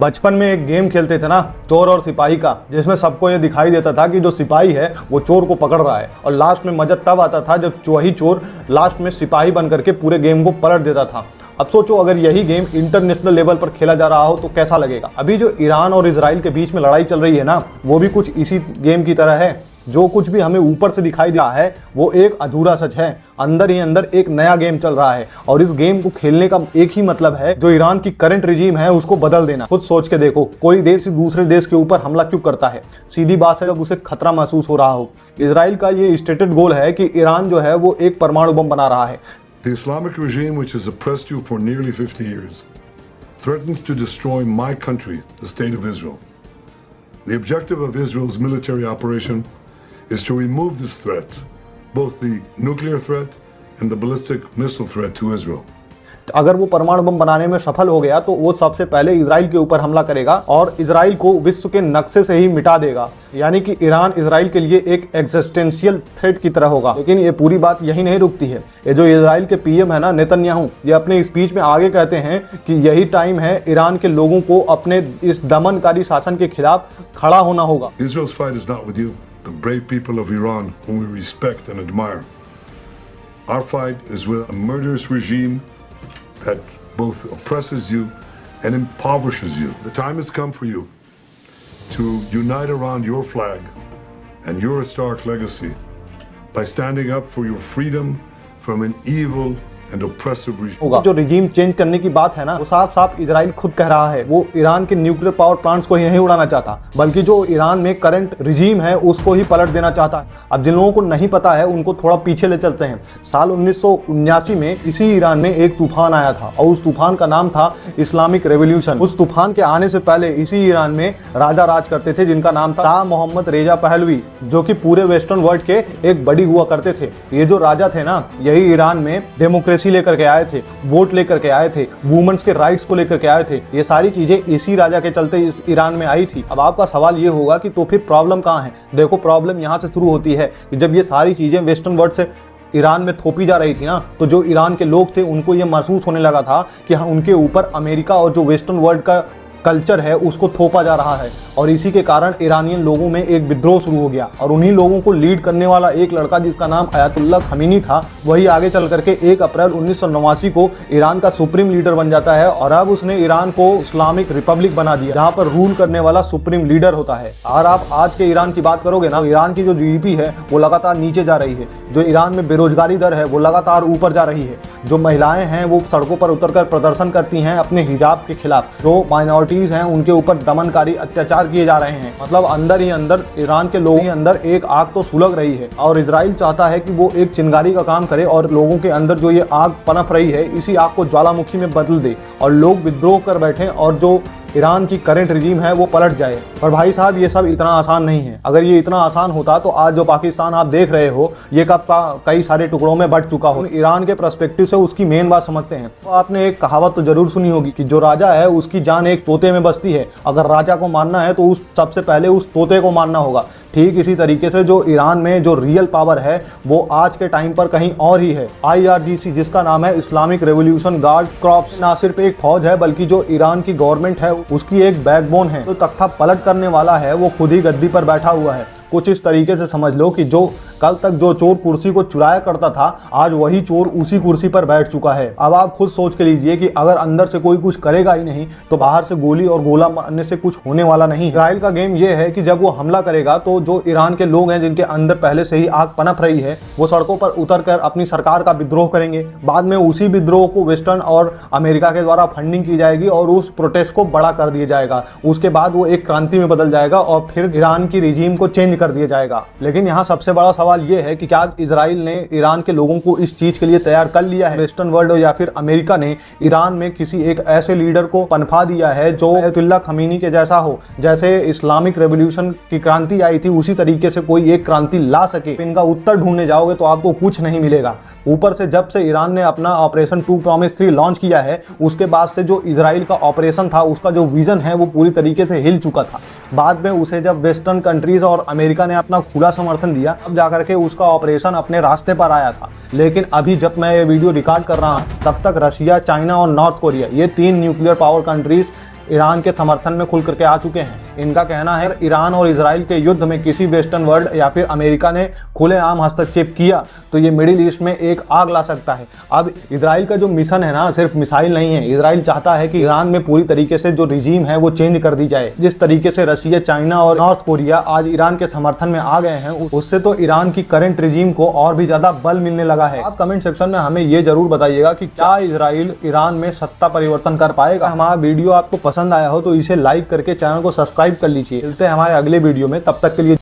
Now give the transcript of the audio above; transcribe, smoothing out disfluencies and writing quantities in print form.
बचपन में एक गेम खेलते थे ना, चोर और सिपाही का, जिसमें सबको ये दिखाई देता था कि जो सिपाही है वो चोर को पकड़ रहा है, और लास्ट में मजा तब आता था जब वही चोर लास्ट में सिपाही बन करके पूरे गेम को पलट देता था। अब सोचो अगर यही गेम इंटरनेशनल लेवल पर खेला जा रहा हो तो कैसा लगेगा। अभी जो ईरान और इजराइल के बीच में लड़ाई चल रही है ना, वो भी कुछ इसी गेम की तरह है। जो कुछ भी हमें ऊपर से दिखाई दे रहा है वो एक अधूरा सच है, अंदर ही अंदर एक नया गेम चल रहा है, और इस गेम को खेलने का एक ही मतलब है, जो ईरान की करंट रिजीम है उसको बदल देना। खुद सोच के देखो, कोई देश दूसरे देश के ऊपर हमला क्यों करता है? सीधी बात है, जब उसे खतरा महसूस हो रहा हो। इजराइल का ये स्टेटेड गोल है कि ईरान जो है वो एक परमाणु बम बना रहा है। The Islamic regime, which has oppressed you for nearly 50 years, threatens to destroy my country, the State of Israel. The objective of Israel's military operation is to remove this threat, both the nuclear threat and the ballistic missile threat to Israel. अगर वो परमाणु बम बनाने में सफल हो गया तो वो सबसे पहले इजराइल के ऊपर हमला करेगा और इजराइल को विश्व के नक्शे से ही मिटा देगा। यानी कि ईरान इजराइल के लिए एक एक्जिस्टेंशियल थ्रेट की तरह होगा। लेकिन ये पूरी बात यही नहीं रुकती है। ये जो इजराइल के पीएम है ना, नेतन्याहू, ये अपने स्पीच में आगे कहते हैं कि यही टाइम है ईरान के लोगों को अपने इस दमनकारी शासन के खिलाफ खड़ा होना होगा। Israel's fight is not with you, the brave people of Iran whom we respect and admire. Our fight is with a murderous regime that both oppresses you and impoverishes you. The time has come for you to unite around your flag and your historic legacy by standing up for your freedom from an evil and oppressive regime. जो regime change करने की बात है ना, वो साफ साफ Israel खुद कह रहा है। वो ईरान के न्यूक्लियर पावर प्लांट्स को ही नहीं उड़ाना चाहता, बल्कि जो ईरान में करंट रिजीम है उसको ही पलट देना चाहता है। अब जिन लोगों को नहीं पता है उनको थोड़ा पीछे ले चलते हैं। साल 1979 में इसी ईरान में एक तूफान आया था, और उस तूफान का नाम था इस्लामिक रेवोल्यूशन। उस तूफान के आने से पहले इसी ईरान में राजा राज करते थे, जिनका नाम था शाह मोहम्मद रेजा पहलवी, जो कि पूरे वेस्टर्न वर्ल्ड के एक बड़ी हुआ करते थे। ये जो राजा थे ना, यही ईरान में डेमोक्रेसी लेकर के आए थे, वोट लेकर के आए थे, वुमेन्स के राइट्स को लेकर के आए थे। ये सारी चीजें इसी राजा के चलते इस ईरान में आई थी। अब आपका सवाल ये होगा कि तो फिर प्रॉब्लम कहाँ है? देखो, प्रॉब्लम यहाँ से शुरू होती है कि जब ये सारी चीजें वेस्टर्न वर्ल्ड से ईरान में थोपी जा रही थी ना, तो जो ईरान के लोग थे उनको ये महसूस होने लगा था कि हाँ, उनके ऊपर अमेरिका और जो वेस्टर्न वर्ल्ड का कल्चर है उसको थोपा जा रहा है, और इसी के कारण ईरानियन लोगों में एक विद्रोह शुरू हो गया। और उन्हीं लोगों को लीड करने वाला एक लड़का जिसका नाम अयातुल्ला खमीनी था, वही आगे चल करके 1 अप्रैल 1989 को ईरान का सुप्रीम लीडर बन जाता है, और अब उसने ईरान को इस्लामिक रिपब्लिक बना दिया, जहां पर रूल करने वाला सुप्रीम लीडर होता है। और आप आज के ईरान की बात करोगे ना, ईरान की जो जीडीपी है वो लगातार नीचे जा रही है। जो ईरान में बेरोजगारी दर है वो लगातार ऊपर जा रही है। जो महिलाएं हैं वो सड़कों पर उतरकर प्रदर्शन करती हैं अपने हिजाब के खिलाफ। जो माइनॉरिटीज हैं उनके ऊपर दमनकारी अत्याचार किए जा रहे हैं। मतलब अंदर ही अंदर ईरान के लोगों के अंदर एक आग तो सुलग रही है, और इजराइल चाहता है कि वो एक चिंगारी का काम करे और लोगों के अंदर जो ये आग पनप रही है इसी आग को ज्वालामुखी में बदल दे, और लोग विद्रोह कर बैठे और जो ईरान की करंट रिजीम है वो पलट जाए। पर भाई साहब, ये सब इतना आसान नहीं है। अगर ये इतना आसान होता तो आज जो पाकिस्तान आप देख रहे हो ये कब का कई सारे टुकड़ों में बंट चुका हो। ईरान के पर्सपेक्टिव से उसकी मेन बात समझते हैं। तो आपने एक कहावत तो जरूर सुनी होगी कि जो राजा है उसकी जान एक तोते में बसती है। अगर राजा को मानना है तो उस सबसे पहले उस तोते को मानना होगा। ठीक इसी तरीके से जो ईरान में जो रियल पावर है वो आज के टाइम पर कहीं और ही है। IRGC, जिसका नाम है इस्लामिक रेवोल्यूशन गार्ड कॉर्प्स, ना सिर्फ एक फौज है बल्कि जो ईरान की गवर्नमेंट है उसकी एक बैकबोन है। तो तख्ता पलट करने वाला है वो खुद ही गद्दी पर बैठा हुआ है। कुछ इस तरीके से समझ लो कि जो कल तक जो चोर कुर्सी को चुराया करता था, आज वही चोर उसी कुर्सी पर बैठ चुका है। अब आप खुद सोच के लीजिए कि अगर अंदर से कोई कुछ करेगा ही नहीं तो बाहर से गोली और गोला मारने से कुछ होने वाला नहीं। इजराइल का गेम ये है कि जब वो हमला करेगा तो जो ईरान के लोग हैं जिनके अंदर पहले से ही आग पनप रही है, वो सड़कों पर उतर कर अपनी सरकार का विद्रोह करेंगे। बाद में उसी विद्रोह को वेस्टर्न और अमेरिका के द्वारा फंडिंग की जाएगी और उस प्रोटेस्ट को बड़ा कर दिया जाएगा। उसके बाद वो एक क्रांति में बदल जाएगा और फिर ईरान की रिजीम को चेंज कर दिया जाएगा। लेकिन यहाँ सबसे बड़ा सवाल ये है कि क्या इजराइल ने ईरान के लोगों को इस चीज के लिए तैयार कर लिया है? वेस्टर्न वर्ल्ड या फिर अमेरिका ने ईरान में किसी एक ऐसे लीडर को पनपा दिया है जो अयातुल्ला खमीनी के जैसा हो? जैसे इस्लामिक रेवोल्यूशन की क्रांति आई थी उसी तरीके से कोई एक क्रांति ला सके? इनका उत्तर ढूंढने जाओगे तो आपको कुछ नहीं मिलेगा। ऊपर से जब से ईरान ने अपना ऑपरेशन 2 प्रॉमिस 3 लॉन्च किया है, उसके बाद से जो इजराइल का ऑपरेशन था उसका जो विजन है वो पूरी तरीके से हिल चुका था। बाद में उसे जब वेस्टर्न कंट्रीज और अमेरिका ने अपना खुला समर्थन दिया, तब जाकर के उसका ऑपरेशन अपने रास्ते पर आया था। लेकिन अभी जब मैं ये वीडियो रिकॉर्ड कर रहा हूँ तब तक रशिया, चाइना और नॉर्थ कोरिया, ये 3 न्यूक्लियर पावर कंट्रीज ईरान के समर्थन में खुल करके आ चुके हैं। इनका कहना है ईरान और इजराइल के युद्ध में किसी वेस्टर्न वर्ल्ड या फिर अमेरिका ने खुलेआम हस्तक्षेप किया तो ये मिडिल ईस्ट में एक आग ला सकता है। अब इजराइल का जो मिशन है ना, सिर्फ मिसाइल नहीं है। इजराइल चाहता है कि ईरान में पूरी तरीके से जो रिजीम है वो चेंज कर दी जाए। जिस तरीके से रशिया, चाइना और नॉर्थ कोरिया आज ईरान के समर्थन में आ गए हैं, उससे तो ईरान की करंट रिजीम को और भी ज्यादा बल मिलने लगा है। आप कमेंट सेक्शन में हमें ये जरूर बताइएगा कि क्या इजराइल ईरान में सत्ता परिवर्तन कर पाएगा। हमारा वीडियो आपको पसंद आया हो तो इसे लाइक करके चैनल को सब्सक्राइब कर लीजिए। मिलते हैं हमारे अगले वीडियो में, तब तक के लिए